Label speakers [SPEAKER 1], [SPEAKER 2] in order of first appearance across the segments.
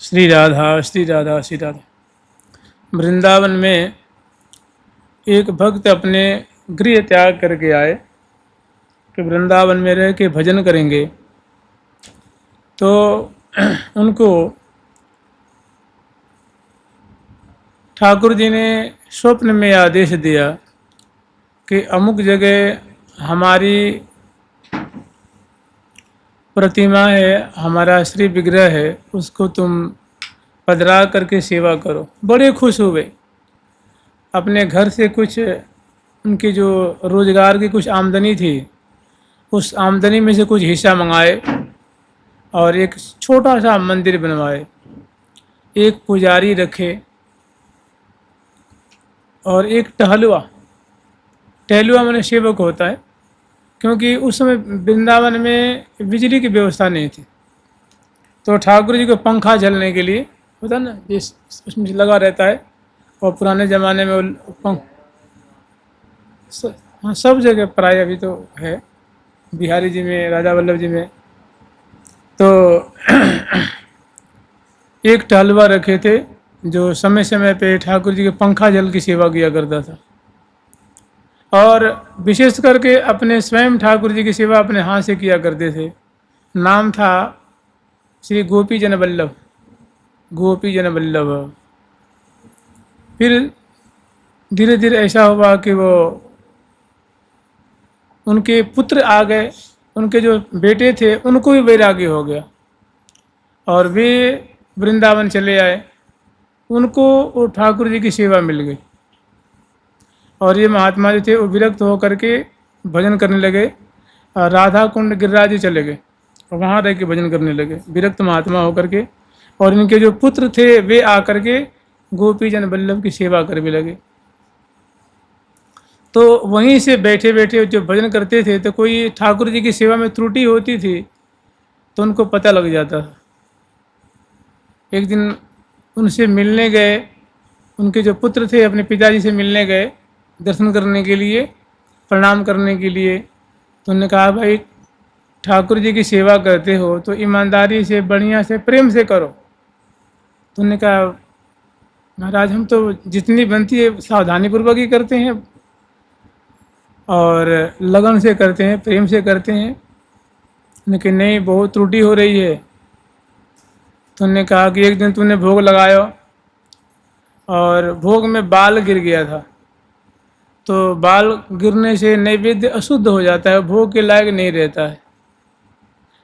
[SPEAKER 1] श्री राधा श्री राधा श्री राधा। वृंदावन में एक भक्त अपने गृह त्याग करके आए कि वृंदावन में रह के भजन करेंगे। तो उनको ठाकुर जी ने स्वप्न में आदेश दिया कि अमुक जगह हमारी प्रतिमा है, हमारा श्री विग्रह है, उसको तुम पधरा करके सेवा करो। बड़े खुश हुए। अपने घर से कुछ उनकी जो रोज़गार की कुछ आमदनी थी, उस आमदनी में से कुछ हिस्सा मंगाए और एक छोटा सा मंदिर बनवाए, एक पुजारी रखे और एक टहलुआ माने सेवक होता है, क्योंकि उस समय वृंदावन में बिजली की व्यवस्था नहीं थी। तो ठाकुर जी को पंखा झलने के लिए होता ना, जिस उसमें लगा रहता है। और पुराने ज़माने में वो हाँ, सब जगह प्राय अभी तो है, बिहारी जी में, राजा वल्लभ जी में। तो एक टहलुआ रखे थे जो समय समय पे ठाकुर जी के पंखा जल की सेवा किया करता था, और विशेष करके अपने स्वयं ठाकुर जी की सेवा अपने हाथ से किया करते थे। नाम था श्री गोपी जन वल्लभ, गोपी जन वल्लभ। फिर धीरे धीरे ऐसा हुआ कि वो उनके पुत्र आ गए, उनके जो बेटे थे उनको भी वैराग्य हो गया और वे वृंदावन चले आए। उनको वो ठाकुर जी की सेवा मिल गई और ये महात्मा जो थे वो विरक्त होकर के भजन करने लगे। राधा कुंड गिरिराज जी चले गए और वहाँ रह के भजन करने लगे, विरक्त महात्मा होकर के। और इनके जो पुत्र थे वे आकर के गोपी जन वल्लभ की सेवा करने लगे। तो वहीं से बैठे बैठे जो भजन करते थे, तो कोई ठाकुर जी की सेवा में त्रुटि होती थी तो उनको पता लग जाता था। एक दिन उनसे मिलने गए, उनके जो पुत्र थे अपने पिताजी से मिलने गए दर्शन करने के लिए, प्रणाम करने के लिए। तो उन्होंने कहा, भाई ठाकुर जी की सेवा करते हो तो ईमानदारी से, बढ़िया से, प्रेम से करो। तो उन्होंने कहा, महाराज हम तो जितनी बनती है सावधानीपूर्वक ही करते हैं और लगन से करते हैं, प्रेम से करते हैं, लेकिन नहीं, बहुत त्रुटि हो रही है। तो उन्होंने कहा कि एक दिन तूने भोग लगाया और भोग में बाल गिर गया था, तो बाल गिरने से नैवेद्य अशुद्ध हो जाता है, भोग के लायक नहीं रहता है।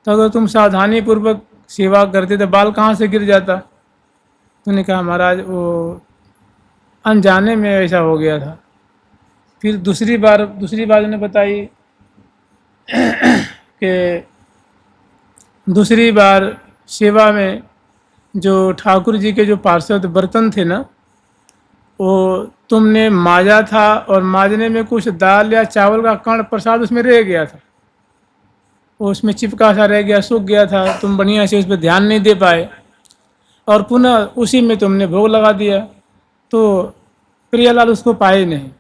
[SPEAKER 1] तो अगर तुम सावधानी पूर्वक सेवा करते तो बाल कहाँ से गिर जाता। तो उन्होंने कहा, महाराज वो अनजाने में ऐसा हो गया था। फिर दूसरी बार उन्हें बताई कि दूसरी बार सेवा में जो ठाकुर जी के जो पार्षद बर्तन थे ना, वो तुमने माजा था और माजने में कुछ दाल या चावल का कण प्रसाद उसमें रह गया था, वो उसमें चिपका सा रह गया, सूख गया था, तुम बढ़िया से उस पर ध्यान नहीं दे पाए और पुनः उसी में तुमने भोग लगा दिया। तो प्रियालाल उसको पाए नहीं,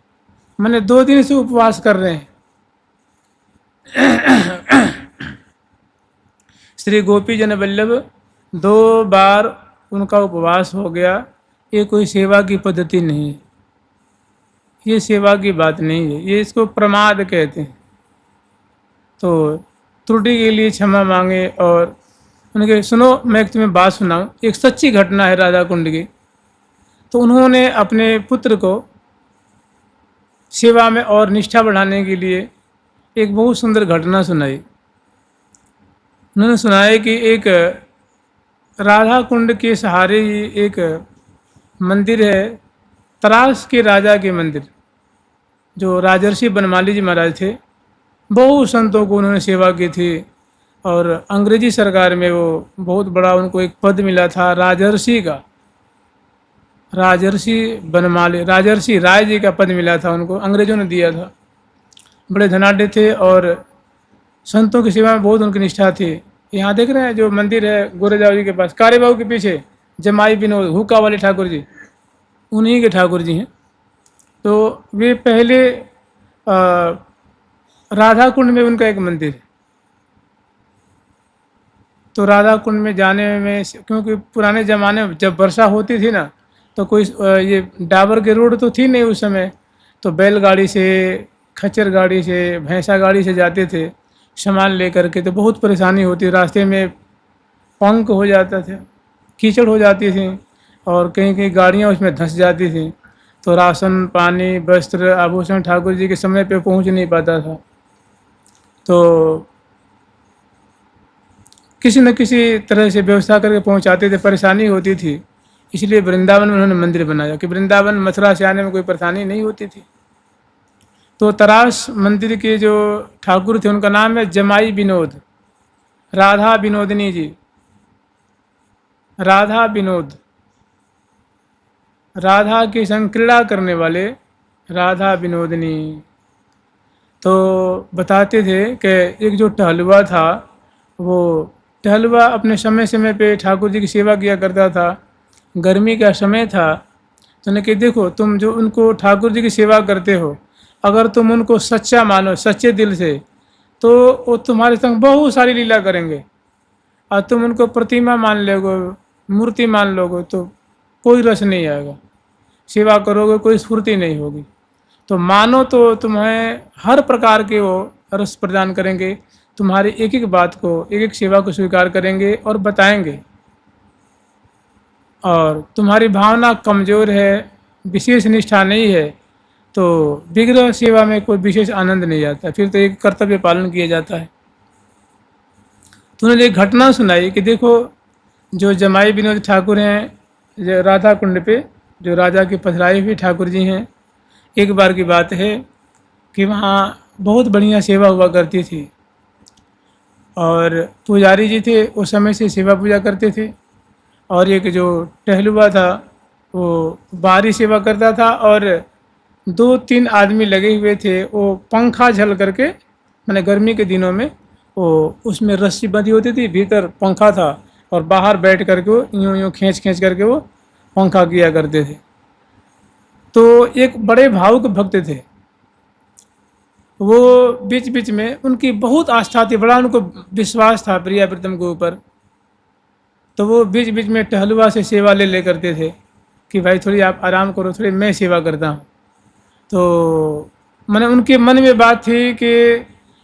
[SPEAKER 1] मैंने 2 दिन से उपवास कर रहे हैं। श्री गोपी जन वल्लभ 2 बार उनका उपवास हो गया। ये कोई सेवा की पद्धति नहीं है, ये सेवा की बात नहीं है, ये इसको प्रमाद कहते हैं। तो त्रुटि के लिए क्षमा मांगे। और उनके सुनो, मैं एक तुम्हें बात सुनाऊं, एक सच्ची घटना है राधा कुंड की। तो उन्होंने अपने पुत्र को सेवा में और निष्ठा बढ़ाने के लिए एक बहुत सुंदर घटना सुनाई। उन्होंने सुनाया कि एक राधा कुंड के सहारे ही एक मंदिर है, तरास के राजा के मंदिर, जो राजर्षि बनमाली जी महाराज थे। बहुत संतों को उन्होंने सेवा की थी और अंग्रेजी सरकार में वो बहुत बड़ा उनको एक पद मिला था राजर्षि का। राजर्षि बनमाली, राजर्षि राय जी का पद मिला था उनको, अंग्रेजों ने दिया था। बड़े धनाढ़ थे और संतों की सेवा में बहुत उनकी निष्ठा थी। यहाँ देख रहे हैं जो मंदिर है गोरेजाऊ जी के पास, कारे बाबू के पीछे, जमाई विनोद हुक्का वाले ठाकुर जी, उन्हीं के ठाकुर जी हैं। तो वे पहले राधा कुंड में उनका एक मंदिर है। तो राधा कुंड में जाने में क्योंकि पुराने ज़माने में जब वर्षा होती थी ना, तो कोई ये डाबर के रोड तो थी नहीं उस समय, तो बैलगाड़ी से, खच्चर गाड़ी से, भैंसा गाड़ी से जाते थे सामान लेकर के। तो बहुत परेशानी होती, रास्ते में पंक हो जाता था, कीचड़ हो जाती थी, और कहीं कहीं गाड़ियाँ उसमें धंस जाती थी। तो राशन पानी वस्त्र आभूषण ठाकुर जी के समय पे पहुंच नहीं पाता था। तो किसी न किसी तरह से व्यवस्था करके पहुंचाते थे, परेशानी होती थी। इसलिए वृंदावन में उन्होंने मंदिर बनाया कि वृंदावन मथुरा से आने में कोई परेशानी नहीं होती थी। तो तरास मंदिर के जो ठाकुर थे उनका नाम है जमाई विनोद, राधा विनोदिनी जी, राधा विनोद, राधा के संग क्रीड़ा करने वाले राधा विनोदिनी। तो बताते थे कि एक जो टहलुआ था, वो टहलुआ अपने समय समय पे ठाकुर जी की सेवा किया करता था। गर्मी का समय था, तो उन्हें कि देखो तुम जो उनको ठाकुर जी की सेवा करते हो, अगर तुम उनको सच्चा मानो, सच्चे दिल से, तो वो तुम्हारे संग बहुत सारी लीला करेंगे। और तुम उनको प्रतिमा मान लोगे, मूर्ति मान लोगे, तो कोई रस नहीं आएगा, सेवा करोगे कोई स्फूर्ति नहीं होगी। तो मानो तो तुम्हें हर प्रकार के वो रस प्रदान करेंगे, तुम्हारी एक एक बात को, एक एक सेवा को स्वीकार करेंगे और बताएंगे। और तुम्हारी भावना कमज़ोर है, विशेष निष्ठा नहीं है, तो विग्रह सेवा में कोई विशेष आनंद नहीं आता, फिर तो एक कर्तव्य पालन किया जाता है। तो उन्होंने एक घटना सुनाई कि देखो, जो जमाई विनोद ठाकुर हैं, जो राधा कुंड पे जो राजा के पधराए हुए ठाकुर जी हैं, एक बार की बात है कि वहाँ बहुत बढ़िया सेवा हुआ करती थी, और पुजारी जी थे उस समय से सेवा पूजा करते थे, और एक जो टहलुआ था वो बाहरी सेवा करता था, और 2-3 आदमी लगे हुए थे, वो पंखा झल करके, मैंने गर्मी के दिनों में वो उसमें रस्सी बंधी होती थी, भीतर पंखा था, और बाहर बैठ करके वो यूँ यूँ खींच खींच करके वो पंखा किया करते थे। तो एक बड़े भावुक भक्त थे वो, बीच बीच में उनकी बहुत आस्था थी, बड़ा उनको विश्वास था प्रिया प्रीतम के ऊपर। तो वो बीच बीच में टहलुआ से सेवा ले करते थे कि भाई थोड़ी आप आराम करो, थोड़ी मैं सेवा करता हूँ। तो मैंने उनके मन में बात थी कि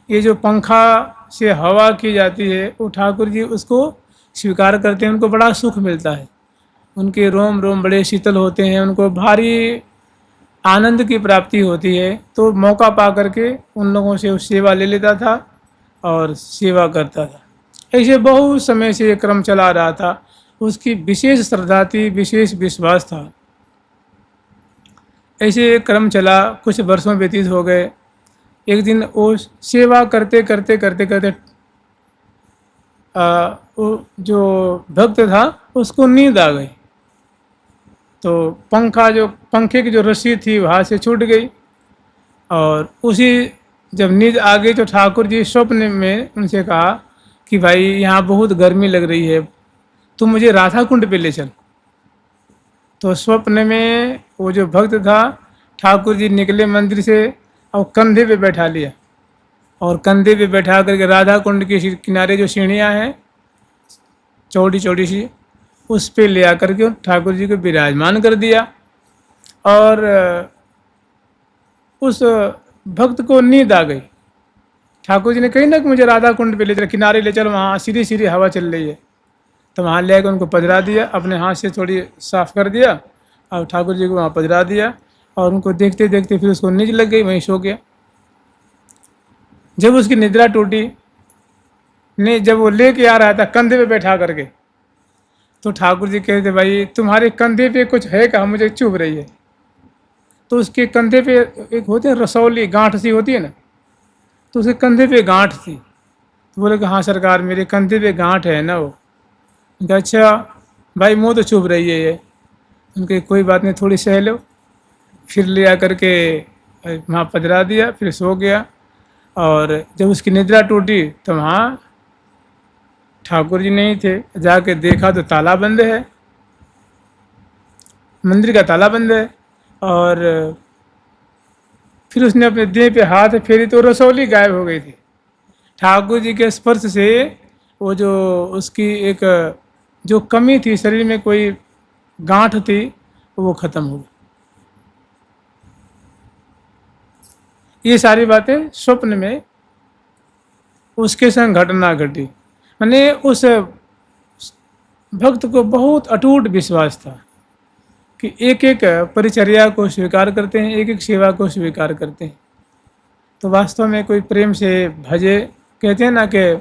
[SPEAKER 1] ये जो पंखा से हवा की जाती है, वो ठाकुर जी उसको स्वीकार करते हैं, उनको बड़ा सुख मिलता है, उनके रोम रोम बड़े शीतल होते हैं, उनको भारी आनंद की प्राप्ति होती है। तो मौका पा करके उन लोगों से सेवा ले लेता था और सेवा करता था। ऐसे बहुत समय से ये क्रम चला रहा था, उसकी विशेष श्रद्धा थी, विशेष विश्वास था। ऐसे क्रम चला, कुछ वर्षों व्यतीत हो गए। एक दिन वो सेवा करते करते करते करते वो जो भक्त था उसको नींद आ गई। तो पंखे की जो रस्सी थी वहाँ से छूट गई, और उसी जब नींद आ गई तो ठाकुर जी स्वप्न में उनसे कहा कि भाई यहाँ बहुत गर्मी लग रही है, तुम मुझे राधा कुंड पे ले चल। तो स्वप्न में वो जो भक्त था, ठाकुर जी निकले मंदिर से और कंधे पे बैठा लिया, और कंधे पे बैठा करके राधा कुंड के किनारे जो सीढ़ियाँ हैं चौड़ी चौड़ी सी, उस पे ले आकर के ठाकुर जी को विराजमान कर दिया। और उस भक्त को नींद आ गई। ठाकुर जी ने कही ना कि मुझे राधा कुंड पे ले चल, किनारे ले चल, वहाँ सीधी सीधी हवा चल रही है। तो वहाँ ले आकर उनको पधरा दिया, अपने हाथ से थोड़ी साफ कर दिया और ठाकुर जी को वहाँ पधरा दिया, और उनको देखते देखते फिर उसको नींद लग गई, वहीं सो गया। जब उसकी निद्रा टूटी, नहीं जब वो लेके आ रहा था कंधे पे बैठा करके, तो ठाकुर जी कहते भाई तुम्हारे कंधे पे कुछ है क्या, मुझे चुभ रही है। तो उसके कंधे पे एक होते हैं रसौली, गांठ सी होती है ना, तो उसके कंधे पे गांठ थी। तो बोले कि हाँ सरकार मेरे कंधे पे गांठ है ना। वो कहा अच्छा भाई मुँह तो चुभ रही है ये। उनके कोई बात नहीं, थोड़ी सह लो। फिर ले आकर के वहाँ पधरा दिया, फिर सो गया। और जब उसकी निद्रा टूटी तो वहाँ ठाकुर जी नहीं थे। जाके देखा तो ताला बंद है, मंदिर का ताला बंद है। और फिर उसने अपने देह पे हाथ फेरी तो रसौली गायब हो गई थी। ठाकुर जी के स्पर्श से वो जो उसकी एक जो कमी थी, शरीर में कोई गांठ थी, वो खत्म हो गई। ये सारी बातें स्वप्न में उसके संग घटना घटी। मैंने उस भक्त को बहुत अटूट विश्वास था कि एक एक परिचर्या को स्वीकार करते हैं, एक एक सेवा को स्वीकार करते हैं। तो वास्तव में कोई प्रेम से भजे, कहते हैं ना कि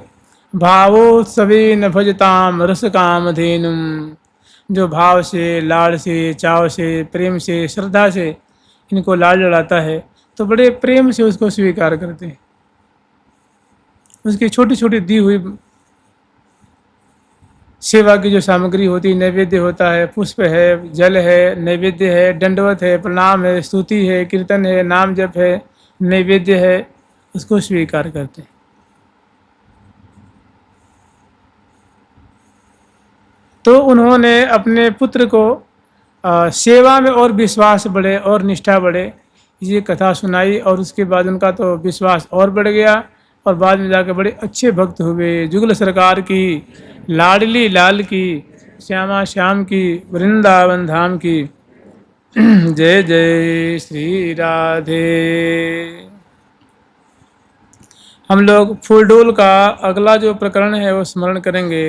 [SPEAKER 1] भावोत्सवे न भजताम रस काम धेनुम, जो भाव से, लाड़ से, चाव से, प्रेम से, श्रद्धा से इनको लाड़ लड़ाता है तो बड़े प्रेम से उसको स्वीकार करते हैं। उसकी छोटी छोटी दी हुई सेवा की जो सामग्री होती है, नैवेद्य होता है, पुष्प है, जल है, नैवेद्य है, दंडवत है, प्रणाम है, स्तुति है, कीर्तन है, नाम जप है, नैवेद्य है, उसको स्वीकार करते हैं। तो उन्होंने अपने पुत्र को सेवा में और विश्वास बढ़े और निष्ठा बढ़े, ये कथा सुनाई और उसके बाद उनका तो विश्वास और बढ़ गया और बाद में जाकर बड़े अच्छे भक्त हुए। जुगल सरकार की, लाडली लाल की, श्यामा श्याम की, वृंदावन धाम की। जय जय श्री राधे। हम लोग फूलडोल का अगला जो प्रकरण है वो स्मरण करेंगे।